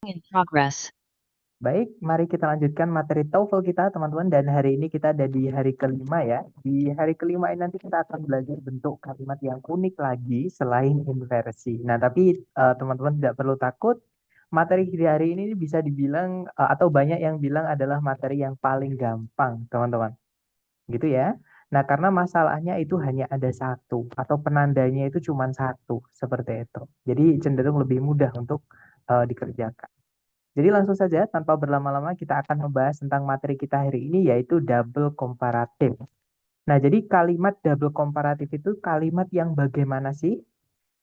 In progress. Baik, mari kita lanjutkan materi TOEFL kita, teman-teman. Dan hari ini kita ada di hari kelima ya. Di hari kelima ini nanti kita akan belajar bentuk kalimat yang unik lagi selain inversi. Nah, tapi teman-teman tidak perlu takut. Materi di hari ini bisa dibilang atau banyak yang bilang adalah materi yang paling gampang, teman-teman. Gitu ya. Nah, karena masalahnya itu hanya ada satu atau penandanya itu cuma satu, seperti itu. Jadi cenderung lebih mudah untuk dikerjakan. Jadi langsung saja tanpa berlama-lama kita akan membahas tentang materi kita hari ini yaitu double komparatif. Nah, jadi kalimat double komparatif itu kalimat yang bagaimana sih?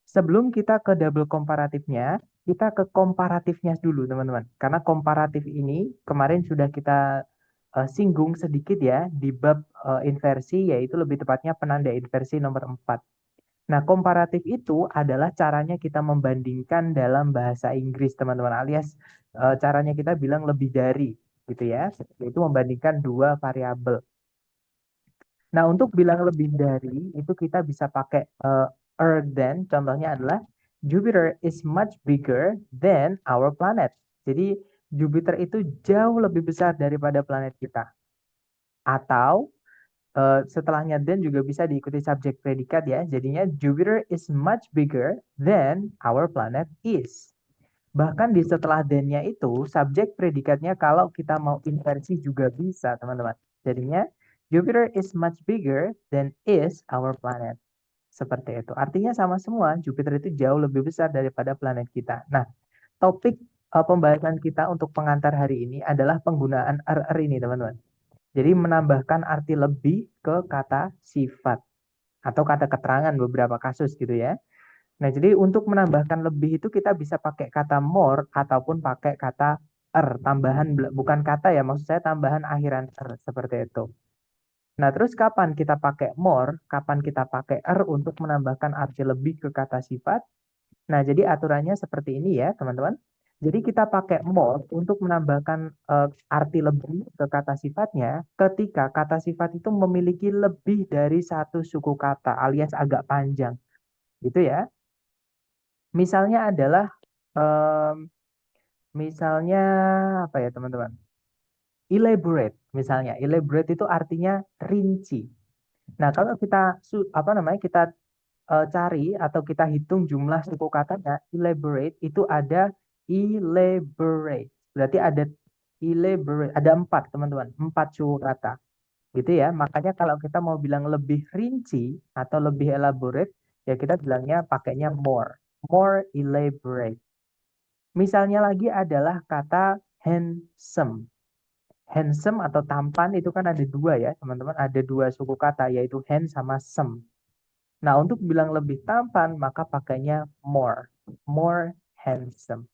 Sebelum kita ke double komparatifnya, kita ke komparatifnya dulu, teman-teman. Karena komparatif ini kemarin sudah kita singgung sedikit ya di bab inversi, yaitu lebih tepatnya penanda inversi nomor 4. Nah, komparatif itu adalah caranya kita membandingkan dalam bahasa Inggris, teman-teman, alias caranya kita bilang lebih dari, gitu ya, yaitu membandingkan dua variabel. Nah, untuk bilang lebih dari, itu kita bisa pakai than, contohnya adalah Jupiter is much bigger than our planet. Jadi, Jupiter itu jauh lebih besar daripada planet kita. Atau setelahnya then juga bisa diikuti subjek predikat ya. Jadinya Jupiter is much bigger than our planet is. Bahkan di setelah then-nya itu subjek predikatnya kalau kita mau inversi juga bisa, teman-teman. Jadinya Jupiter is much bigger than is our planet. Seperti itu. Artinya sama semua, Jupiter itu jauh lebih besar daripada planet kita. Nah, topik pembahasan kita untuk pengantar hari ini adalah penggunaan er ini, teman-teman. Jadi menambahkan arti lebih ke kata sifat atau kata keterangan beberapa kasus gitu ya. Nah, jadi untuk menambahkan lebih itu kita bisa pakai kata more ataupun pakai kata tambahan bukan kata ya, maksud saya tambahan akhiran seperti itu. Nah, terus kapan kita pakai more, kapan kita pakai untuk menambahkan arti lebih ke kata sifat? Nah, jadi aturannya seperti ini ya, teman-teman. Jadi kita pakai more untuk menambahkan arti lebih ke kata sifatnya ketika kata sifat itu memiliki lebih dari satu suku kata alias agak panjang. Gitu ya. Misalnya adalah em, misalnya apa ya, teman-teman? Elaborate misalnya. Elaborate itu artinya rinci. Nah, kalau kita apa namanya? Kita cari atau kita hitung jumlah suku katanya, elaborate itu ada elaborate. Berarti ada elaborate, ada 4, teman-teman. 4 suku kata. Gitu ya. Makanya kalau kita mau bilang lebih rinci atau lebih elaborate, ya kita bilangnya pakainya more. More elaborate. Misalnya lagi adalah kata handsome. Handsome atau tampan itu kan ada dua ya, teman-teman. Ada dua suku kata, yaitu hand sama some. Nah, untuk bilang lebih tampan, maka pakainya more. More handsome.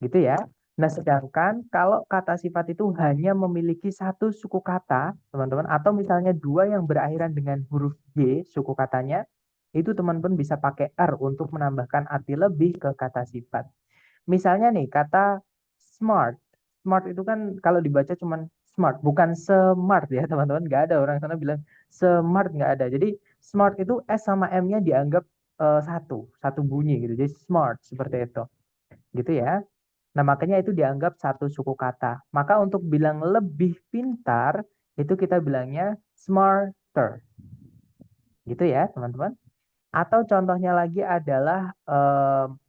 Gitu ya. Nah, sedangkan kalau kata sifat itu hanya memiliki satu suku kata, teman-teman, atau misalnya dua yang berakhiran dengan huruf Y, suku katanya, itu teman-teman bisa pakai untuk menambahkan arti lebih ke kata sifat. Misalnya nih, kata smart. Smart itu kan kalau dibaca cuman smart, bukan smart ya, teman-teman. Nggak ada orang sana bilang smart, nggak ada. Jadi smart itu S sama M-nya dianggap satu bunyi gitu. Jadi smart seperti itu. Gitu ya. Nah, makanya itu dianggap satu suku kata. Maka untuk bilang lebih pintar, itu kita bilangnya smarter. Gitu ya, teman-teman. Atau contohnya lagi adalah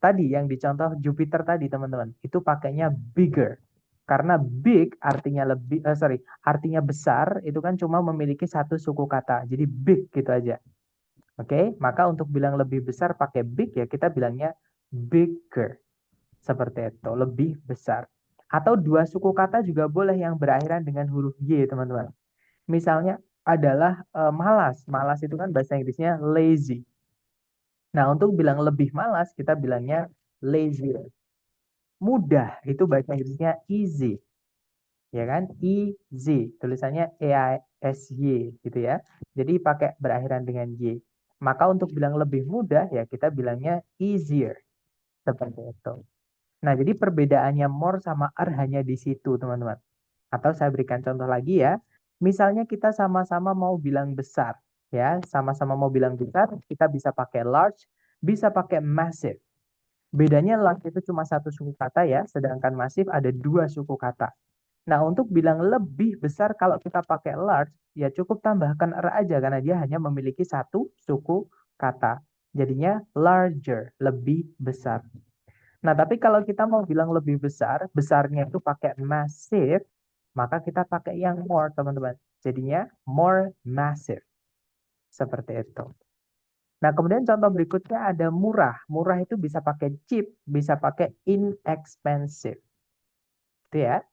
tadi yang dicontoh Jupiter tadi, teman-teman. Itu pakainya bigger. Karena big artinya lebih, sorry, artinya besar, itu kan cuma memiliki satu suku kata. Jadi big gitu aja. Oke, maka untuk bilang lebih besar pakai big ya kita bilangnya bigger. Seperti itu, lebih besar. Atau dua suku kata juga boleh yang berakhiran dengan huruf Y, teman-teman. Misalnya adalah malas. Malas itu kan bahasa Inggrisnya lazy. Nah, untuk bilang lebih malas, kita bilangnya lazier. Mudah, itu bahasa Inggrisnya easy. Ya kan? Easy. Tulisannya E-A-S-Y gitu ya. Jadi pakai berakhiran dengan Y. Maka untuk bilang lebih mudah, ya kita bilangnya easier. Seperti itu. Nah, jadi perbedaannya more sama are hanya di situ, teman-teman. Atau saya berikan contoh lagi ya. Misalnya kita sama-sama mau bilang besar. Ya, sama-sama mau bilang besar, kita bisa pakai large, bisa pakai massive. Bedanya large itu cuma satu suku kata ya, sedangkan massive ada dua suku kata. Nah, untuk bilang lebih besar kalau kita pakai large, ya cukup tambahkan R aja karena dia hanya memiliki satu suku kata. Jadinya larger, lebih besar. Nah, tapi kalau kita mau bilang lebih besar, besarnya itu pakai massive, maka kita pakai yang more, teman-teman. Jadinya more massive. Seperti itu. Nah, kemudian contoh berikutnya ada murah. Murah itu bisa pakai cheap, bisa pakai inexpensive. Gitu ya.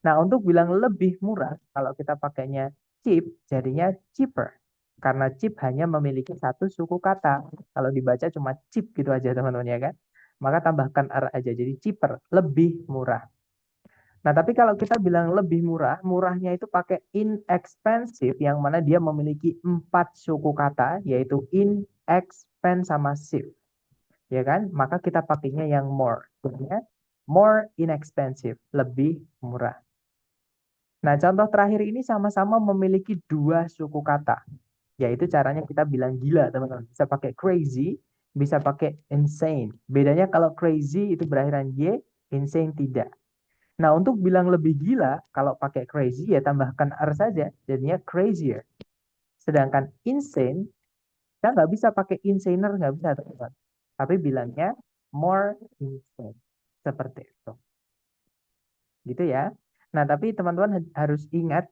Nah, untuk bilang lebih murah, kalau kita pakainya cheap, jadinya cheaper. Karena cheap hanya memiliki satu suku kata. Kalau dibaca cuma cheap gitu aja teman-teman ya kan. Maka tambahkan R aja, jadi cheaper, lebih murah. Nah, tapi kalau kita bilang lebih murah, murahnya itu pakai inexpensive, yang mana dia memiliki 4 suku kata, yaitu inexpensive. Ya kan? Maka kita pakainya yang more. Jadinya more inexpensive, lebih murah. Nah, contoh terakhir ini sama-sama memiliki dua suku kata. Yaitu caranya kita bilang gila, teman-teman. Bisa pakai crazy, bisa pakai insane. Bedanya kalau crazy itu berakhiran Y, insane tidak. Nah, untuk bilang lebih gila, kalau pakai crazy ya tambahkan R saja, jadinya crazier. Sedangkan insane, kita nggak bisa pakai insaner, nggak bisa, teman-teman. Tapi bilangnya more insane. Seperti itu. Gitu ya. Nah, tapi teman-teman harus ingat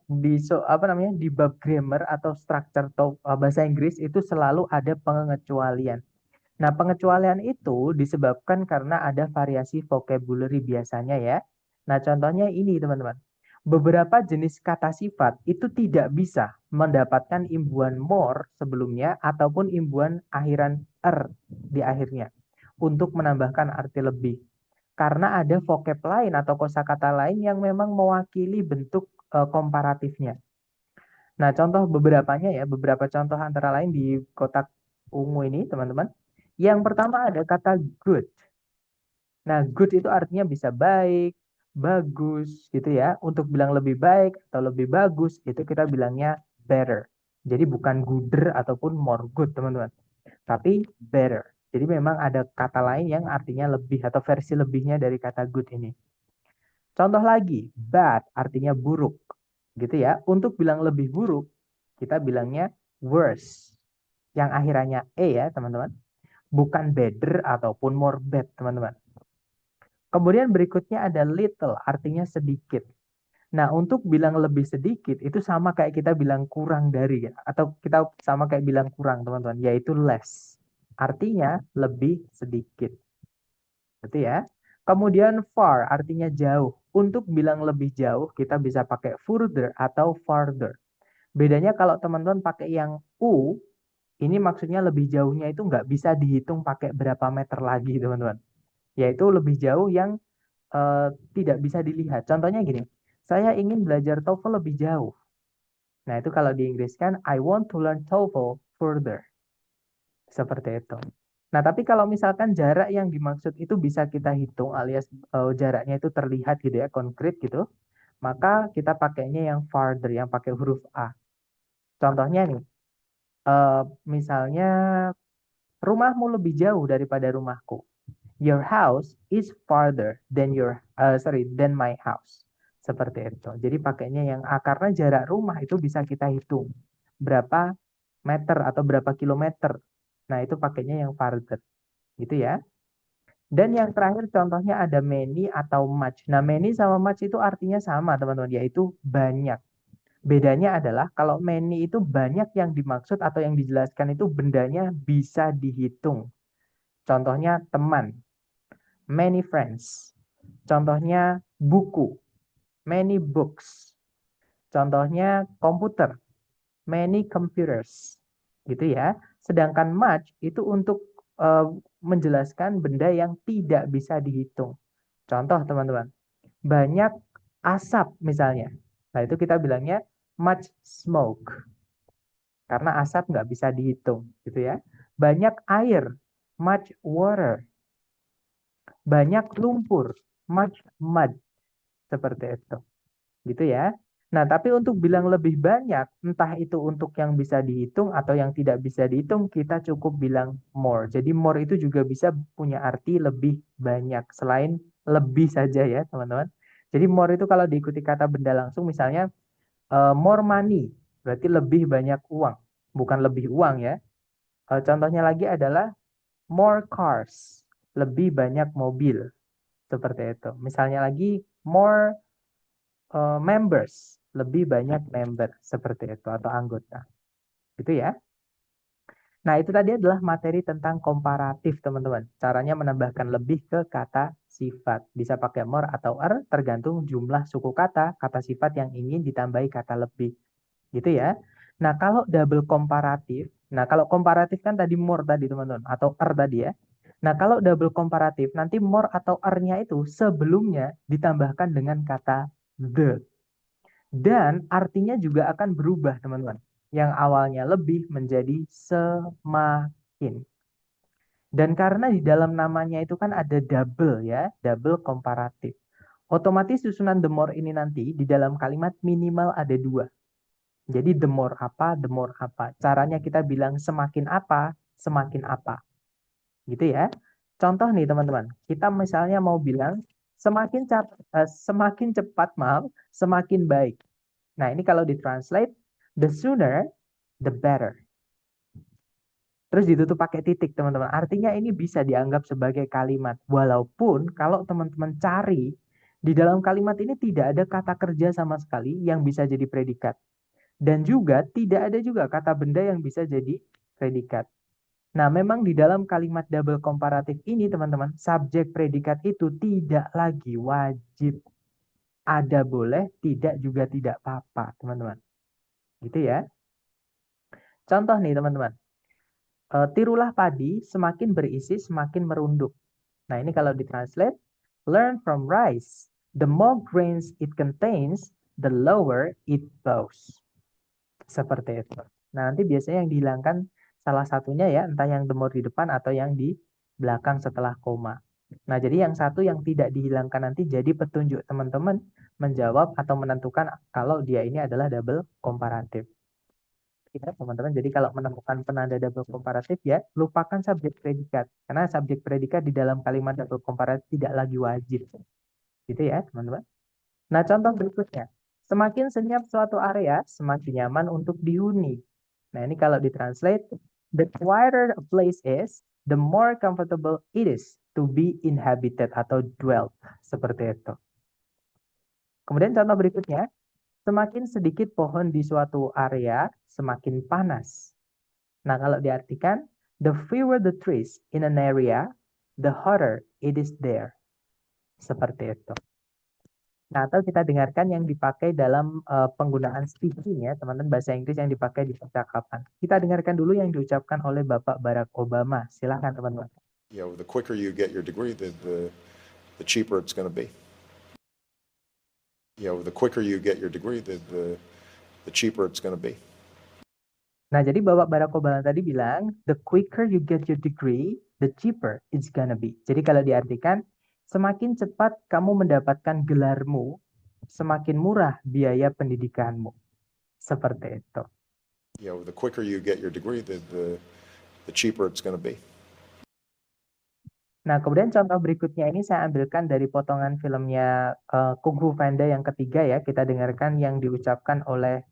apa namanya di bab grammar atau structure atau bahasa Inggris itu selalu ada pengecualian. Nah, pengecualian itu disebabkan karena ada variasi vocabulary biasanya ya. Nah, contohnya ini teman-teman. Beberapa jenis kata sifat itu tidak bisa mendapatkan imbuhan more sebelumnya ataupun imbuhan akhiran er di akhirnya untuk menambahkan arti lebih. Karena ada vocab lain atau kosakata lain yang memang mewakili bentuk komparatifnya. Nah, contoh beberapanya ya, beberapa contoh antara lain di kotak ungu ini, teman-teman. Yang pertama ada kata good. Nah, good itu artinya bisa baik, bagus, gitu ya. Untuk bilang lebih baik atau lebih bagus, itu kita bilangnya better. Jadi bukan gooder ataupun more good, teman-teman. Tapi better. Jadi memang ada kata lain yang artinya lebih atau versi lebihnya dari kata good ini. Contoh lagi, bad artinya buruk. Gitu ya. Untuk bilang lebih buruk, kita bilangnya worse. Yang akhirannya E ya, teman-teman. Bukan better ataupun more bad, teman-teman. Kemudian berikutnya ada little, artinya sedikit. Nah, untuk bilang lebih sedikit, itu sama kayak kita bilang kurang dari, ya. Atau kita sama kayak bilang kurang, teman-teman, yaitu less. Artinya lebih sedikit. Gitu ya. Kemudian far, artinya jauh. Untuk bilang lebih jauh, kita bisa pakai further atau farther. Bedanya kalau teman-teman pakai yang U, ini maksudnya lebih jauhnya itu nggak bisa dihitung pakai berapa meter lagi, teman-teman. Yaitu lebih jauh yang tidak bisa dilihat. Contohnya gini, saya ingin belajar TOEFL lebih jauh. Nah, itu kalau di Inggris kan, I want to learn TOEFL further. Seperti itu. Nah, tapi kalau misalkan jarak yang dimaksud itu bisa kita hitung alias jaraknya itu terlihat gitu ya, konkret gitu, maka kita pakainya yang farther, yang pakai huruf A. Contohnya nih, uh, misalnya rumahmu lebih jauh daripada rumahku. Your house is farther than my house. Seperti itu. Jadi pakainya yang A karena jarak rumah itu bisa kita hitung berapa meter atau berapa kilometer. Nah, itu pakainya yang farther. Gitu ya. Dan yang terakhir contohnya ada many atau much. Nah, many sama much itu artinya sama, teman-teman, yaitu banyak. Bedanya adalah kalau many itu banyak yang dimaksud atau yang dijelaskan itu bendanya bisa dihitung. Contohnya teman, many friends. Contohnya buku, many books. Contohnya komputer, many computers. Gitu ya. Sedangkan much itu untuk menjelaskan benda yang tidak bisa dihitung. Contoh teman-teman, banyak asap misalnya. Nah itu kita bilangnya much smoke. Karena asap nggak bisa dihitung gitu ya. Banyak air, much water. Banyak lumpur, much mud. Seperti itu. Gitu ya. Nah, tapi untuk bilang lebih banyak, entah itu untuk yang bisa dihitung atau yang tidak bisa dihitung, kita cukup bilang more. Jadi more itu juga bisa punya arti lebih banyak, selain lebih saja ya, teman-teman. Jadi more itu kalau diikuti kata benda langsung, misalnya more money, berarti lebih banyak uang, bukan lebih uang ya. Contohnya lagi adalah more cars, lebih banyak mobil, seperti itu. Misalnya lagi more members, lebih banyak member, seperti itu, atau anggota. Gitu ya. Nah, itu tadi adalah materi tentang komparatif, teman-teman. Caranya menambahkan lebih ke kata sifat. Bisa pakai more atau er, tergantung jumlah suku kata sifat yang ingin ditambahi kata lebih. Gitu ya. Nah, kalau double komparatif, nah kalau komparatif kan tadi more tadi, teman-teman, atau er tadi ya. Nah, kalau double komparatif, nanti more atau er-nya itu sebelumnya ditambahkan dengan kata the. Dan artinya juga akan berubah, teman-teman. Yang awalnya lebih menjadi semakin. Dan karena di dalam namanya itu kan ada double ya, double komparatif. Otomatis susunan the more ini nanti di dalam kalimat minimal ada dua. Jadi the more apa, the more apa. Caranya kita bilang semakin apa, semakin apa. Gitu ya. Contoh nih teman-teman, kita misalnya mau bilang semakin cepat, maaf, semakin baik. Nah, ini kalau ditranslate, the sooner, the better. Terus ditutup pakai titik, teman-teman. Artinya ini bisa dianggap sebagai kalimat. Walaupun kalau teman-teman cari, di dalam kalimat ini tidak ada kata kerja sama sekali yang bisa jadi predikat. Dan juga tidak ada juga kata benda yang bisa jadi predikat. Nah, memang di dalam kalimat double komparatif ini, teman-teman, subjek predikat itu tidak lagi wajib. Ada boleh, tidak juga tidak apa-apa, teman-teman. Gitu ya. Contoh nih, teman-teman. Tirulah padi, semakin berisi, semakin merunduk. Nah, ini kalau ditranslate, learn from rice. The more grains it contains, the lower it bows. Seperti itu. Nah, nanti biasanya yang dihilangkan salah satunya ya, entah yang the more di depan atau yang di belakang setelah koma. Nah, jadi yang satu yang tidak dihilangkan nanti jadi petunjuk teman-teman menjawab atau menentukan kalau dia ini adalah double komparatif. Ya, teman-teman. Jadi kalau menemukan penanda double komparatif ya, lupakan subjek predikat. Karena subjek predikat di dalam kalimat double komparatif tidak lagi wajib. Gitu ya, teman-teman. Nah, contoh berikutnya. Semakin senyap suatu area, semakin nyaman untuk dihuni. Nah, ini kalau ditranslate, the quieter a place is, the more comfortable it is to be inhabited atau dwelt. Seperti itu. Kemudian contoh berikutnya, semakin sedikit pohon di suatu area, semakin panas. Nah, kalau diartikan, the fewer the trees in an area, the hotter it is there. Seperti itu. Nah, atau kita dengarkan yang dipakai dalam penggunaan speaking ya, teman-teman, bahasa Inggris yang dipakai di percakapan. Kita dengarkan dulu yang diucapkan oleh Bapak Barack Obama. Silahkan, teman-teman. The quicker you get your degree, the cheaper it's going to be. The quicker you get your degree, the cheaper it's going to be. Nah, jadi Bapak Barack Obama tadi bilang, the quicker you get your degree, the cheaper it's gonna be. Jadi kalau diartikan, semakin cepat kamu mendapatkan gelarmu, semakin murah biaya pendidikanmu. Seperti itu. The quicker you get your degree, the cheaper it's going to be. Nah, kemudian contoh berikutnya ini saya ambilkan dari potongan filmnya Kung Fu Panda yang ketiga ya. Kita dengarkan yang diucapkan oleh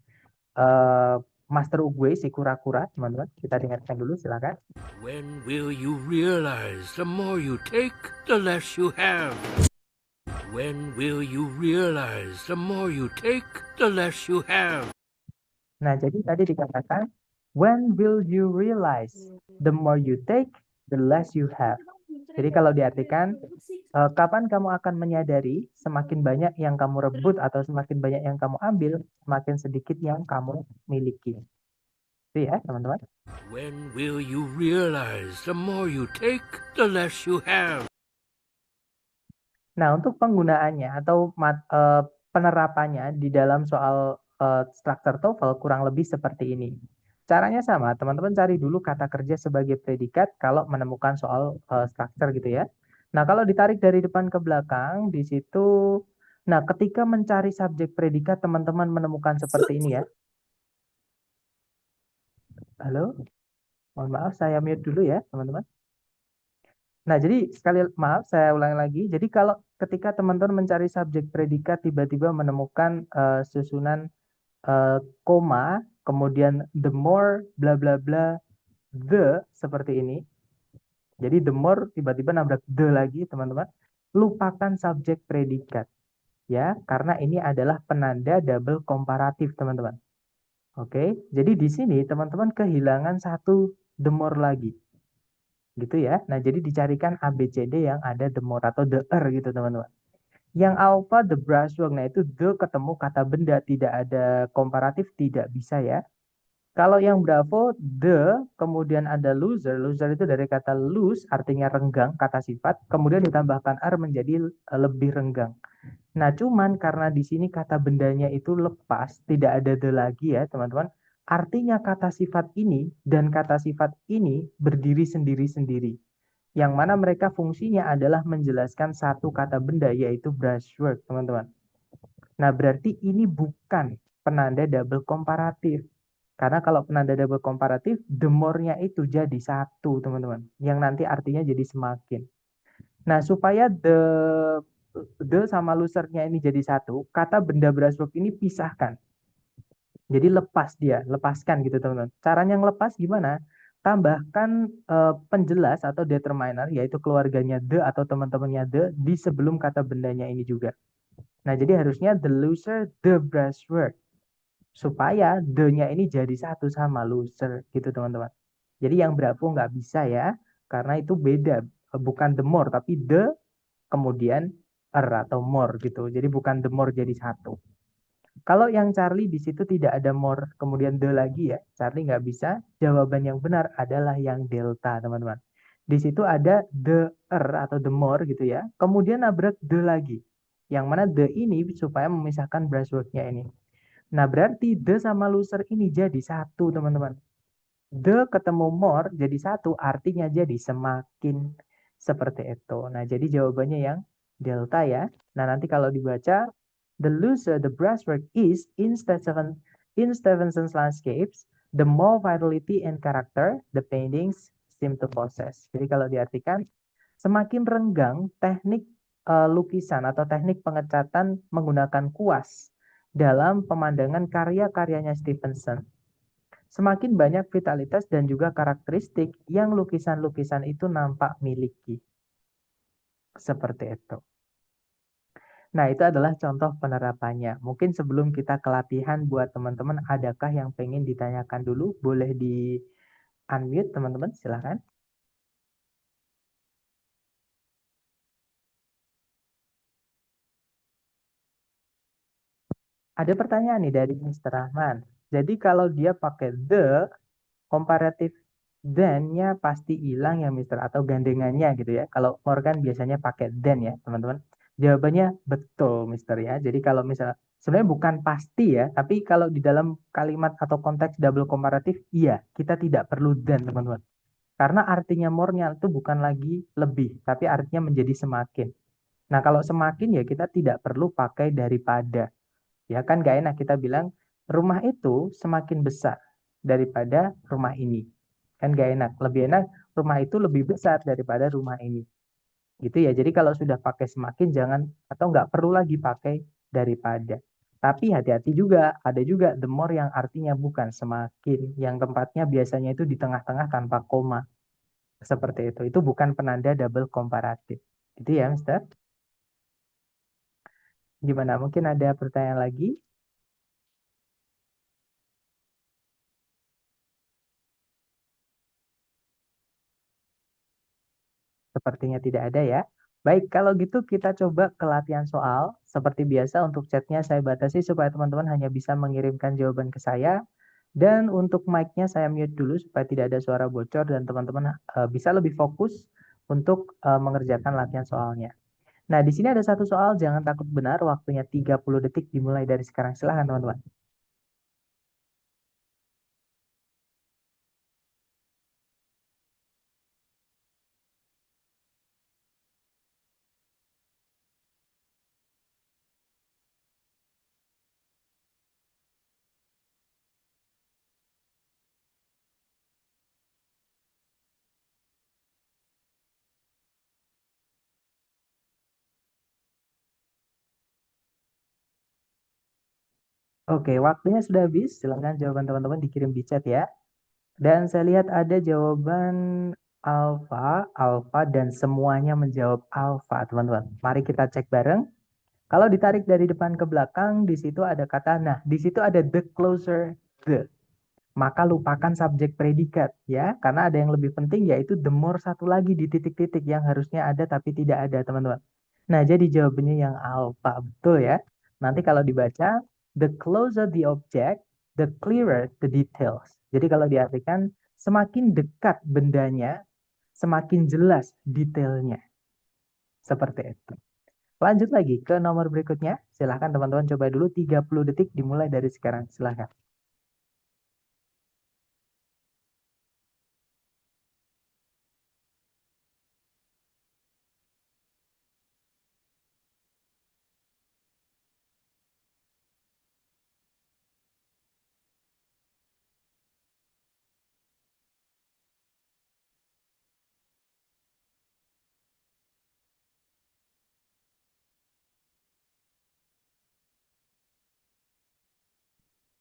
Master Oogway, si kura-kura, teman-teman. Kita dengarkan dulu, silakan. When will you realize the more you take, the less you have? When will you realize the more you take, the less you have? Nah, jadi tadi dikatakan, when will you realize the more you take, the less you have? Jadi kalau diartikan, kapan kamu akan menyadari semakin banyak yang kamu rebut atau semakin banyak yang kamu ambil, semakin sedikit yang kamu miliki. Itu ya, teman-teman. When will you realize the more you take, the less you have? Nah, untuk penggunaannya atau penerapannya di dalam soal struktur TOEFL kurang lebih seperti ini. Caranya sama, teman-teman cari dulu kata kerja sebagai predikat kalau menemukan soal struktur gitu ya. Nah, kalau ditarik dari depan ke belakang, di situ Nah, ketika mencari subjek predikat, teman-teman menemukan seperti ini ya. Halo? Mohon maaf, saya mute dulu ya, teman-teman. Nah, jadi sekali maaf, saya ulangi lagi. Jadi kalau ketika teman-teman mencari subjek predikat, tiba-tiba menemukan susunan koma, kemudian the more, bla bla bla, the, seperti ini. Jadi the more, tiba-tiba nabrak the lagi, teman-teman. Lupakan subjek predikat. Ya, karena ini adalah penanda double komparatif, teman-teman. Oke, jadi di sini teman-teman kehilangan satu the more lagi. Gitu ya. Nah, jadi dicarikan ABCD yang ada the more atau the gitu, teman-teman. Yang alpha the brushwork, nah itu the ketemu kata benda, tidak ada komparatif, tidak bisa ya. Kalau yang bravo the, kemudian ada loser, loser itu dari kata lose artinya renggang, kata sifat, kemudian ditambahkan r menjadi lebih renggang. Nah, cuman karena di sini kata bendanya itu lepas, tidak ada the lagi ya, teman-teman. Artinya kata sifat ini dan kata sifat ini berdiri sendiri-sendiri. Yang mana mereka fungsinya adalah menjelaskan satu kata benda, yaitu brushwork, teman-teman. Nah, berarti ini bukan penanda double komparatif. Karena kalau penanda double komparatif, the more-nya itu jadi satu, teman-teman. Yang nanti artinya jadi semakin. Nah, supaya the sama loser-nya ini jadi satu, kata benda brushwork ini pisahkan. Jadi lepas dia, lepaskan gitu teman-teman. Caranya ngelepas gimana? Tambahkan penjelas atau determiner, yaitu keluarganya the atau teman-temannya the di sebelum kata bendanya ini juga. Nah, jadi harusnya the loser, the brushwork. Supaya the-nya ini jadi satu sama loser gitu teman-teman. Jadi yang bravo nggak bisa ya, karena itu beda. Bukan the more, tapi the kemudian atau more gitu. Jadi bukan the more jadi satu. Kalau yang Charlie di situ tidak ada more, kemudian the lagi ya, Charlie nggak bisa. Jawaban yang benar adalah yang delta, teman-teman. Di situ ada the atau the more gitu ya. Kemudian nabrak the lagi. Yang mana the ini supaya memisahkan brushwork-nya ini. Nah, berarti the sama loser ini jadi satu, teman-teman. The ketemu more jadi satu, artinya jadi semakin. Seperti itu. Nah, jadi jawabannya yang delta ya. Nah, nanti kalau dibaca, the looser the brushwork is in Stevenson's landscapes, the more vitality and character the paintings seem to possess. Jadi kalau diartikan, semakin renggang teknik lukisan atau teknik pengecatan menggunakan kuas dalam pemandangan karya-karyanya Stevenson, semakin banyak vitalitas dan juga karakteristik yang lukisan-lukisan itu nampak miliki. Seperti itu. Nah, itu adalah contoh penerapannya. Mungkin sebelum kita ke latihan buat teman-teman, adakah yang pengen ditanyakan dulu? Boleh di unmute teman-teman, silahkan. Ada pertanyaan nih dari Mr. Rahman. Jadi kalau dia pakai the, komparatif then-nya pasti hilang ya Mister, atau gandengannya gitu ya. Kalau more kan biasanya pakai then ya teman-teman. Jawabannya betul Mister ya. Jadi kalau misalnya sebenarnya bukan pasti ya, tapi kalau di dalam kalimat atau konteks double komparatif, iya kita tidak perlu then teman-teman. Karena artinya more-nya itu bukan lagi lebih, tapi artinya menjadi semakin. Nah kalau semakin ya kita tidak perlu pakai daripada. Ya kan gak enak kita bilang rumah itu semakin besar daripada rumah ini. Kan gak enak. Lebih enak rumah itu lebih besar daripada rumah ini. Gitu ya. Jadi kalau sudah pakai semakin jangan atau nggak perlu lagi pakai daripada. Tapi hati-hati juga, ada juga the more yang artinya bukan semakin, yang tempatnya biasanya itu di tengah-tengah tanpa koma. Seperti itu. Itu bukan penanda double komparatif. Gitu ya, Mister. Gimana? Mungkin ada pertanyaan lagi? Sepertinya tidak ada ya. Baik, kalau gitu kita coba ke latihan soal. Seperti biasa untuk chatnya saya batasi supaya teman-teman hanya bisa mengirimkan jawaban ke saya. Dan untuk mic-nya saya mute dulu supaya tidak ada suara bocor dan teman-teman bisa lebih fokus untuk mengerjakan latihan soalnya. Nah, di sini ada satu soal, jangan takut benar, waktunya 30 detik dimulai dari sekarang. Silahkan teman-teman. Oke, waktunya sudah habis. Silahkan jawaban teman-teman dikirim di chat ya. Dan saya lihat ada jawaban alfa, alfa, dan semuanya menjawab alfa, teman-teman. Mari kita cek bareng. Kalau ditarik dari depan ke belakang, di situ ada kata, nah, di situ ada the closer the. Maka lupakan subjek predikat ya, karena ada yang lebih penting yaitu the more satu lagi di titik-titik yang harusnya ada tapi tidak ada, teman-teman. Nah, jadi jawabannya yang alfa, betul ya. Nanti kalau dibaca, the closer the object, the clearer the details. Jadi kalau diartikan, semakin dekat bendanya, semakin jelas detailnya. Seperti itu. Lanjut lagi ke nomor berikutnya. Silahkan teman-teman coba dulu 30 detik dimulai dari sekarang. Silahkan.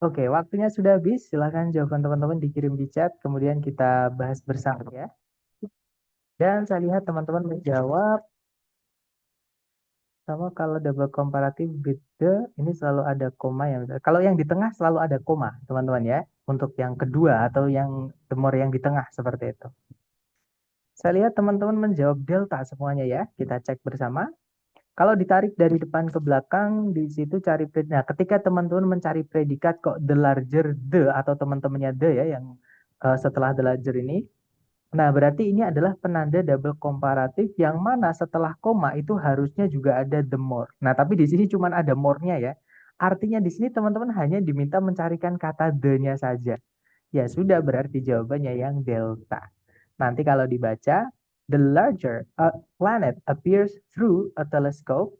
Oke, waktunya sudah habis. Silahkan jawaban teman-teman dikirim di chat, kemudian kita bahas bersama ya. Dan saya lihat teman-teman menjawab, sama kalau double comparative with the, ini selalu ada koma yang, kalau yang di tengah selalu ada koma, teman-teman ya. Untuk yang kedua atau yang the more yang di tengah, seperti itu. Saya lihat teman-teman menjawab delta semuanya ya. Kita cek bersama. Kalau ditarik dari depan ke belakang, di situ cari predikat. Nah, ketika teman-teman mencari predikat kok the larger the atau teman-temannya the ya yang setelah the larger ini. Nah, berarti ini adalah penanda double komparatif yang mana setelah koma itu harusnya juga ada the more. Nah, tapi di sini cuma ada more-nya ya. Artinya di sini teman-teman hanya diminta mencarikan kata the-nya saja. Ya sudah, berarti jawabannya yang delta. Nanti kalau dibaca, the larger a planet appears through a telescope,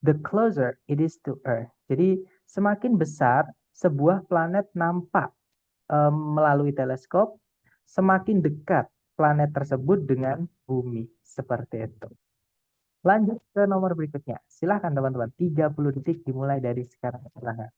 the closer it is to Earth. Jadi semakin besar sebuah planet nampak melalui teleskop, semakin dekat planet tersebut dengan bumi. Seperti itu. Lanjut ke nomor berikutnya. Silahkan teman-teman. 30 detik dimulai dari sekarang. Silahkan.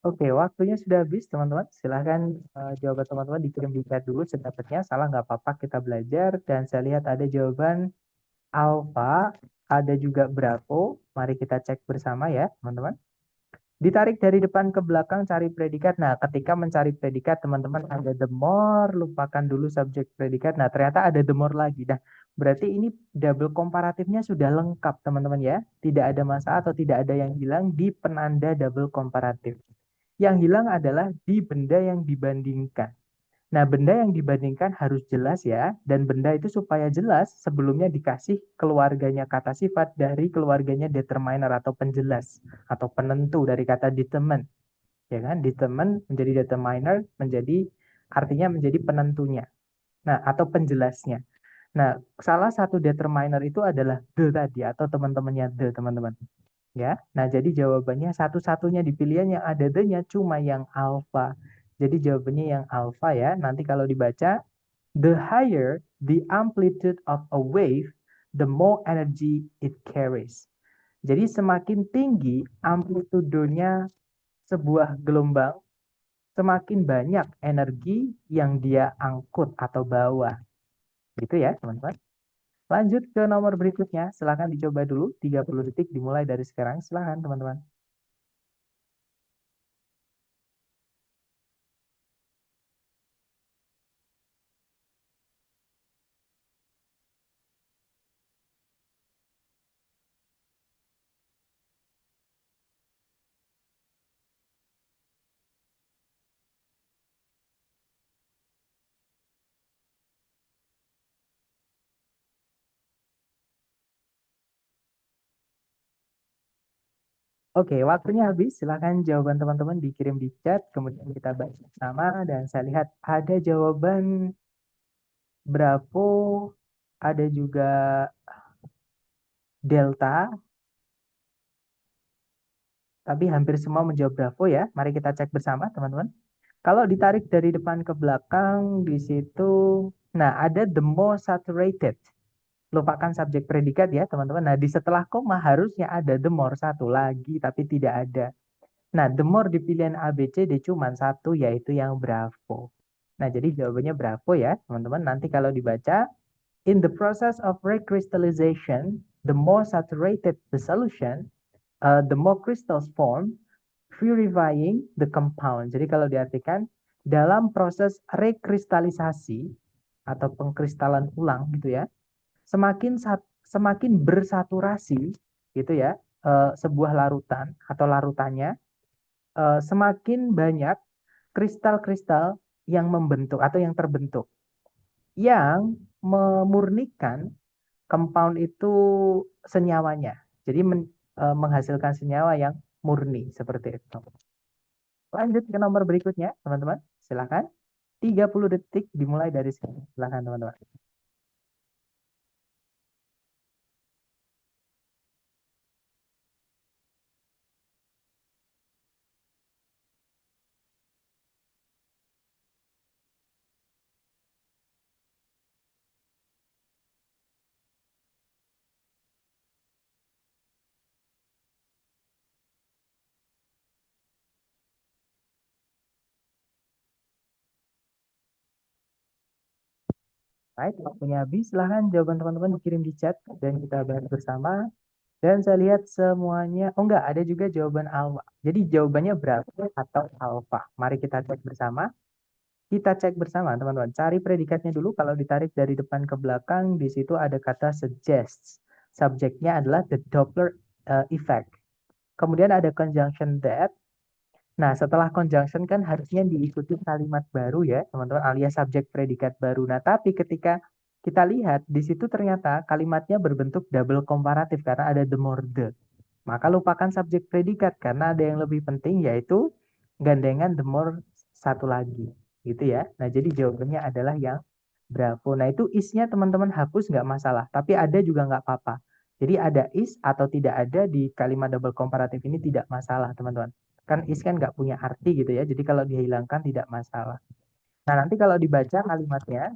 Oke, waktunya sudah habis teman-teman. Silahkan jawaban teman-teman dikirim di chat dulu sedapatnya. Salah nggak apa-apa, kita belajar. Dan saya lihat ada jawaban alfa, ada juga bravo. Mari kita cek bersama ya teman-teman. Ditarik dari depan ke belakang cari predikat. Nah, ketika mencari predikat teman-teman ada the more, lupakan dulu subjek predikat. Nah, ternyata ada the more lagi. Nah, berarti ini double komparatifnya sudah lengkap teman-teman ya. Tidak ada masalah atau tidak ada yang hilang di penanda double komparatif. Yang hilang adalah di benda yang dibandingkan. Nah, benda yang dibandingkan harus jelas ya, dan benda itu supaya jelas sebelumnya dikasih keluarganya kata sifat dari keluarganya determiner atau penjelas atau penentu dari kata determine, ya kan? Determine menjadi determiner menjadi artinya menjadi penentunya. Nah, atau penjelasnya. Nah, salah satu determiner itu adalah the tadi atau teman-temannya the, teman-teman. Ya, nah jadi jawabannya satu-satunya di pilihan yang ada the-nya cuma yang alpha. Jadi jawabannya yang alpha ya. Nanti kalau dibaca, the higher the amplitude of a wave, the more energy it carries. Jadi semakin tinggi amplitudenya sebuah gelombang, semakin banyak energi yang dia angkut atau bawa. Gitu ya, teman-teman. Lanjut ke nomor berikutnya. Silahkan dicoba dulu. 30 detik dimulai dari sekarang. Silahkan, teman-teman. Oke, waktunya habis. Silakan jawaban teman-teman dikirim di chat, kemudian kita bahas bersama. Dan saya lihat ada jawaban Bravo, ada juga Delta, tapi hampir semua menjawab Bravo ya. Mari kita cek bersama, teman-teman. Kalau ditarik dari depan ke belakang, di situ, nah ada the more saturated. Lupakan subjek predikat ya, teman-teman. Nah, di setelah koma harusnya ada the more satu lagi, tapi tidak ada. Nah, the more di pilihan A, B, C, D cuma satu, yaitu yang Bravo. Nah, jadi jawabannya Bravo ya, teman-teman. Nanti kalau dibaca, in the process of recrystallization, the more saturated the solution, the more crystals form, purifying the compound. Jadi kalau diartikan, dalam proses rekristalisasi atau pengkristalan ulang gitu ya, semakin bersaturasi gitu ya, sebuah larutan atau larutannya, semakin banyak kristal-kristal yang membentuk atau yang terbentuk yang memurnikan compound itu senyawanya. Jadi menghasilkan senyawa yang murni seperti itu. Lanjut ke nomor berikutnya, teman-teman. Silakan. 30 detik dimulai dari sekarang. Silakan, teman-teman. Baik, waktunya habis. Silahkan jawaban teman-teman dikirim di chat dan kita bahas bersama. Dan saya lihat semuanya, oh enggak, ada juga jawaban alfa. Jadi jawabannya berapa atau alfa? Mari kita cek bersama. Kita cek bersama, teman-teman. Cari predikatnya dulu. Kalau ditarik dari depan ke belakang, di situ ada kata suggests. Subjeknya adalah the Doppler effect. Kemudian ada conjunction that. Nah, setelah conjunction kan harusnya diikuti kalimat baru ya, teman-teman, alias subjek predikat baru. Nah, tapi ketika kita lihat di situ ternyata kalimatnya berbentuk double komparatif karena ada the more the. Maka lupakan subjek predikat karena ada yang lebih penting yaitu gandengan the more satu lagi. Gitu ya. Nah, jadi jawabannya adalah yang Bravo. Nah, itu is-nya teman-teman hapus nggak masalah, tapi ada juga nggak apa-apa. Jadi ada is atau tidak ada di kalimat double komparatif ini tidak masalah, teman-teman. Kan is kan nggak punya arti gitu ya. Jadi kalau dihilangkan tidak masalah. Nah, nanti kalau dibaca kalimatnya,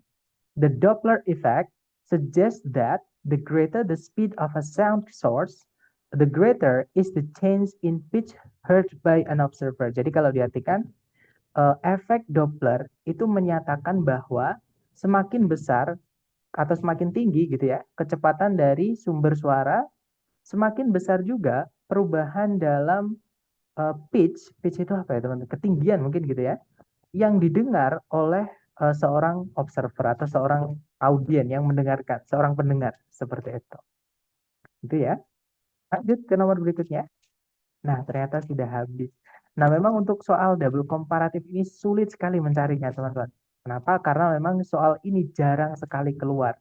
the Doppler effect suggests that the greater the speed of a sound source, the greater is the change in pitch heard by an observer. Jadi kalau diartikan, efek Doppler itu menyatakan bahwa semakin besar atau semakin tinggi gitu ya, kecepatan dari sumber suara, semakin besar juga perubahan dalam pitch itu apa ya teman-teman? Ketinggian mungkin gitu ya, yang didengar oleh seorang observer atau seorang audien yang mendengarkan, seorang pendengar seperti itu. Itu ya. Lanjut ke nomor berikutnya. Nah, ternyata sudah habis. Nah, memang untuk soal double komparatif ini sulit sekali mencarinya, teman-teman. Kenapa? Karena memang soal ini jarang sekali keluar.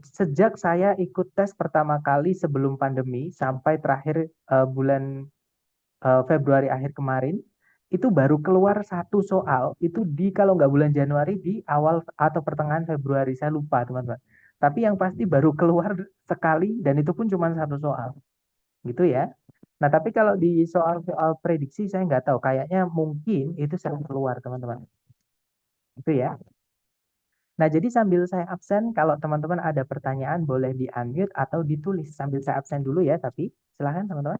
Sejak saya ikut tes pertama kali sebelum pandemi sampai terakhir bulan Februari akhir kemarin, itu baru keluar satu soal, itu di kalau nggak bulan Januari di awal atau pertengahan Februari, saya lupa teman-teman. Tapi yang pasti baru keluar sekali dan itu pun cuma satu soal, gitu ya. Nah, tapi kalau di soal-soal prediksi saya nggak tahu, kayaknya mungkin itu sering keluar teman-teman. Itu ya. Nah, jadi sambil saya absen, kalau teman-teman ada pertanyaan boleh di-unmute atau ditulis. Sambil saya absen dulu ya, tapi silahkan teman-teman.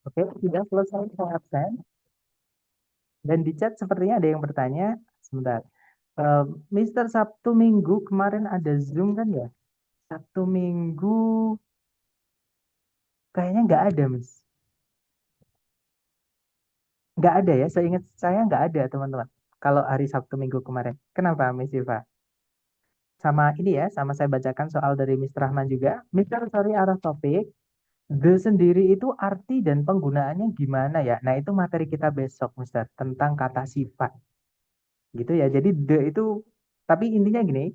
Oke, sudah selesai saya absen. Dan di chat sepertinya ada yang bertanya, sebentar. Mister Sabtu Minggu kemarin ada Zoom kan ya? Sabtu Minggu kayaknya nggak ada, Mas. Nggak ada ya, seingat saya nggak ada teman-teman. Kalau hari Sabtu Minggu kemarin. Kenapa, Miss Siva? Sama ini ya, sama saya bacakan soal dari Mr. Rahman juga. Mr. Sorry, out of topic. The sendiri itu arti dan penggunaannya gimana ya? Nah, itu materi kita besok, Mister, tentang kata sifat. Gitu ya. Jadi the itu, tapi intinya gini,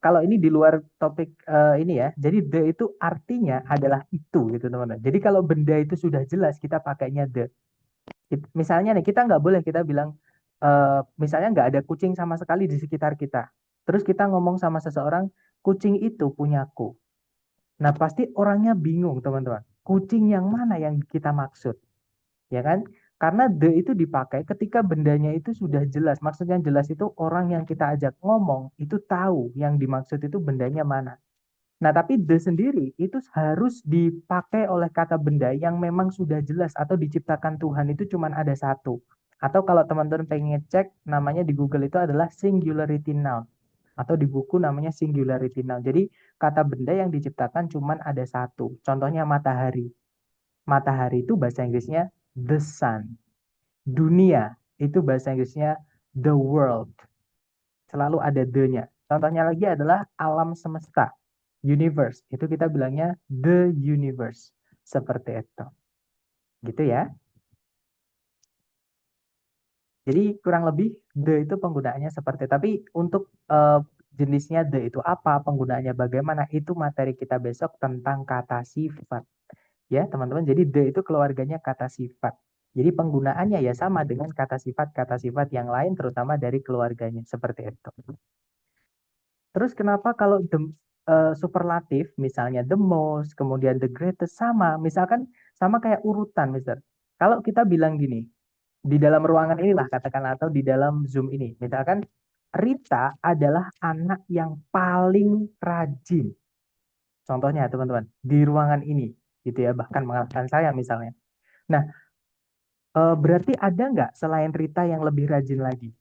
kalau ini di luar topik ini ya, jadi the itu artinya adalah itu gitu teman-teman. Jadi kalau benda itu sudah jelas, kita pakainya the. Misalnya nih, kita nggak boleh kita bilang, misalnya nggak ada kucing sama sekali di sekitar kita. Terus kita ngomong sama seseorang, kucing itu punyaku. Nah, pasti orangnya bingung, teman-teman. Kucing yang mana yang kita maksud? Ya kan? Karena the itu dipakai ketika bendanya itu sudah jelas. Maksudnya jelas itu orang yang kita ajak ngomong itu tahu yang dimaksud itu bendanya mana. Nah, tapi the sendiri itu harus dipakai oleh kata benda yang memang sudah jelas atau diciptakan Tuhan itu cuma ada satu. Atau kalau teman-teman pengen cek, namanya di Google itu adalah singularity noun. Atau di buku namanya singularity noun. Jadi kata benda yang diciptakan cuma ada satu. Contohnya matahari. Matahari itu bahasa Inggrisnya the sun. Dunia itu bahasa Inggrisnya the world. Selalu ada the-nya. Contohnya lagi adalah alam semesta. Universe. Itu kita bilangnya the universe. Seperti itu. Gitu ya. Jadi kurang lebih the itu penggunaannya seperti itu. Tapi untuk jenisnya the itu apa, penggunaannya bagaimana, itu materi kita besok tentang kata sifat. Ya teman-teman, jadi the itu keluarganya kata sifat. Jadi penggunaannya ya sama dengan kata sifat yang lain terutama dari keluarganya. Seperti itu. Terus kenapa kalau superlatif, misalnya the most, kemudian the greatest, sama. Misalkan sama kayak urutan, Mister. Kalau kita bilang gini, di dalam ruangan inilah katakan atau di dalam Zoom ini, misalkan Rita adalah anak yang paling rajin. Contohnya teman-teman, di ruangan ini, gitu ya, bahkan mengalahkan saya misalnya. Nah, berarti ada nggak selain Rita yang lebih rajin lagi?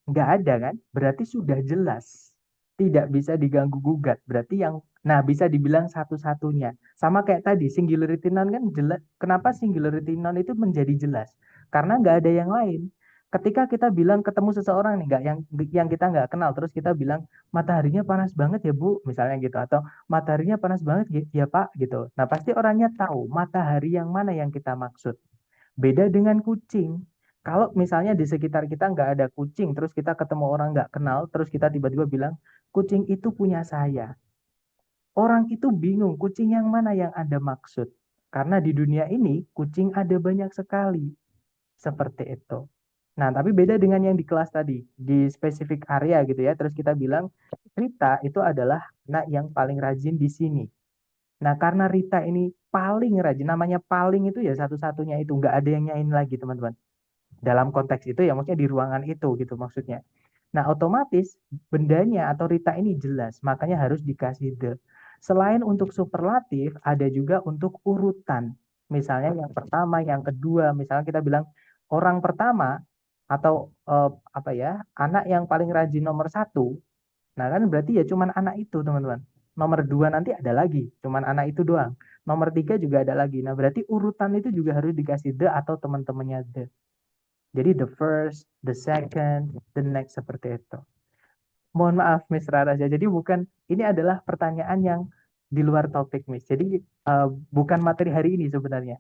Nggak ada kan? Berarti sudah jelas. Tidak bisa diganggu gugat. Berarti yang, nah bisa dibilang satu-satunya. Sama kayak tadi, singularity noun kan jelas. Kenapa singularity noun itu menjadi jelas? Karena nggak ada yang lain. Ketika kita bilang ketemu seseorang nih, nggak yang kita nggak kenal, terus kita bilang mataharinya panas banget ya Bu, misalnya gitu, atau mataharinya panas banget ya Pak, gitu. Nah pasti orangnya tahu matahari yang mana yang kita maksud. Beda dengan kucing. Kalau misalnya di sekitar kita nggak ada kucing, terus kita ketemu orang nggak kenal, terus kita tiba-tiba bilang, kucing itu punya saya. Orang itu bingung, kucing yang mana yang Anda maksud. Karena di dunia ini, kucing ada banyak sekali. Seperti itu. Nah, tapi beda dengan yang di kelas tadi, di spesifik area gitu ya. Terus kita bilang, Rita itu adalah anak yang paling rajin di sini. Nah, karena Rita ini paling rajin, namanya paling itu ya satu-satunya itu, nggak ada yang nyain lagi teman-teman. Dalam konteks itu ya maksudnya di ruangan itu gitu maksudnya. Nah, otomatis bendanya atau Rita ini jelas, makanya harus dikasih the. Selain untuk superlatif, ada juga untuk urutan. Misalnya yang pertama, yang kedua, misalnya kita bilang orang pertama atau apa ya, anak yang paling rajin nomor satu. Nah kan berarti ya cuman anak itu teman-teman. Nomor dua nanti ada lagi, cuman anak itu doang. Nomor tiga juga ada lagi. Nah berarti urutan itu juga harus dikasih the atau teman-temannya the. Jadi the first, the second, the next seperti itu. Mohon maaf Miss Raraja. Jadi bukan, ini adalah pertanyaan yang di luar topik Miss. Jadi bukan materi hari ini sebenarnya.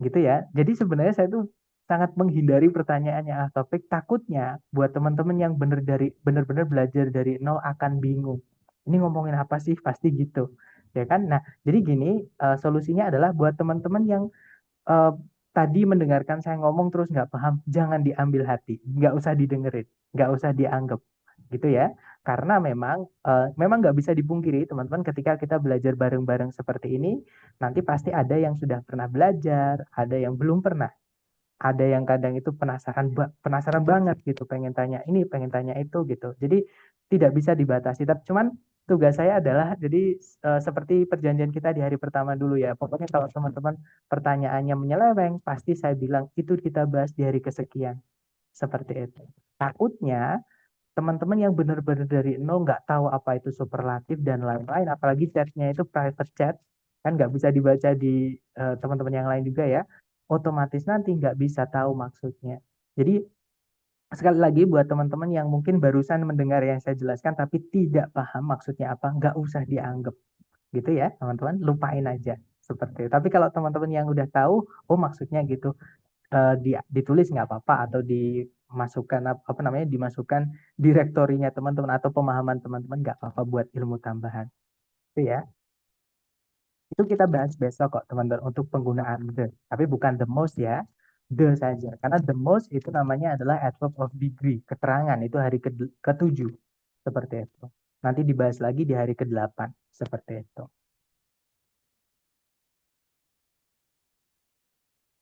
Gitu ya. Jadi sebenarnya saya tuh sangat menghindari pertanyaan yang off topik. Takutnya buat teman-teman yang benar-benar belajar dari nol akan bingung. Ini ngomongin apa sih? Pasti gitu. Ya kan? Nah, jadi gini, solusinya adalah buat teman-teman yang eh, tadi mendengarkan saya ngomong terus nggak paham, jangan diambil hati, nggak usah didengerin, nggak usah dianggap, gitu ya. Karena memang nggak bisa dipungkiri teman-teman, ketika kita belajar bareng-bareng seperti ini, nanti pasti ada yang sudah pernah belajar, ada yang belum pernah, ada yang kadang itu penasaran banget gitu, pengen tanya ini, pengen tanya itu gitu. Jadi tidak bisa dibatasi. Tapi cuman tugas saya adalah jadi seperti perjanjian kita di hari pertama dulu ya. Pokoknya kalau teman-teman pertanyaannya menyeleweng, pasti saya bilang itu kita bahas di hari kesekian. Seperti itu. Takutnya teman-teman yang benar-benar dari nol nggak tahu apa itu superlatif dan lain-lain, apalagi chatnya itu private chat, kan nggak bisa dibaca di teman-teman yang lain juga ya, otomatis nanti nggak bisa tahu maksudnya. Jadi sekali lagi buat teman-teman yang mungkin barusan mendengar yang saya jelaskan tapi tidak paham maksudnya apa, nggak usah dianggap gitu ya teman-teman, lupain aja seperti itu. Tapi kalau teman-teman yang udah tahu, oh maksudnya gitu, ditulis nggak apa-apa atau dimasukkan apa namanya dimasukkan direktorinya teman-teman atau pemahaman teman-teman nggak apa-apa buat ilmu tambahan itu ya. Itu kita bahas besok kok teman-teman untuk penggunaan the, tapi bukan the most ya, the saja karena the most itu namanya adalah adverb of degree, keterangan itu hari ketujuh seperti itu, nanti dibahas lagi di hari ke-8 seperti itu.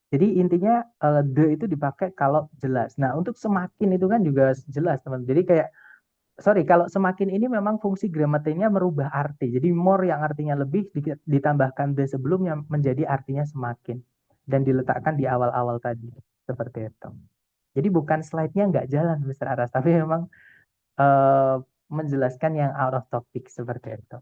Jadi intinya the itu dipakai kalau jelas. Nah, untuk semakin itu kan juga jelas, teman. Jadi kayak sorry, kalau semakin ini memang fungsi gramatiknya merubah arti. Jadi more yang artinya lebih ditambahkan the sebelumnya menjadi artinya semakin dan diletakkan di awal-awal tadi seperti itu. Jadi bukan slide-nya nggak jalan, Mr. Aras, tapi memang eh, menjelaskan yang out of topic seperti itu.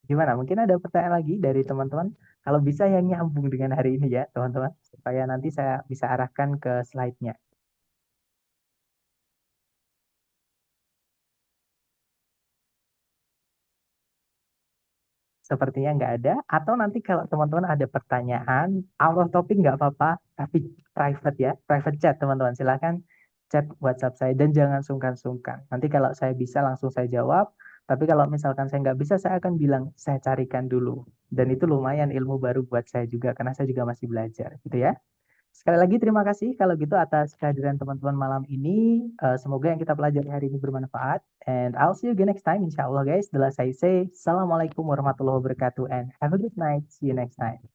Gimana? Mungkin ada pertanyaan lagi dari teman-teman? Kalau bisa yang nyambung dengan hari ini ya, teman-teman, supaya nanti saya bisa arahkan ke slide-nya. Sepertinya nggak ada. Atau nanti kalau teman-teman ada pertanyaan, out of topic nggak apa-apa, tapi private ya, private chat teman-teman. Silahkan chat WhatsApp saya dan jangan sungkan-sungkan. Nanti kalau saya bisa langsung saya jawab, tapi kalau misalkan saya nggak bisa, saya akan bilang saya carikan dulu. Dan itu lumayan ilmu baru buat saya juga, karena saya juga masih belajar, gitu ya. Sekali lagi terima kasih kalau gitu atas kehadiran teman-teman malam ini. Semoga yang kita pelajari hari ini bermanfaat. And I'll see you again next time, insya Allah guys. The last I say, Assalamualaikum warahmatullahi wabarakatuh and have a good night. See you next time.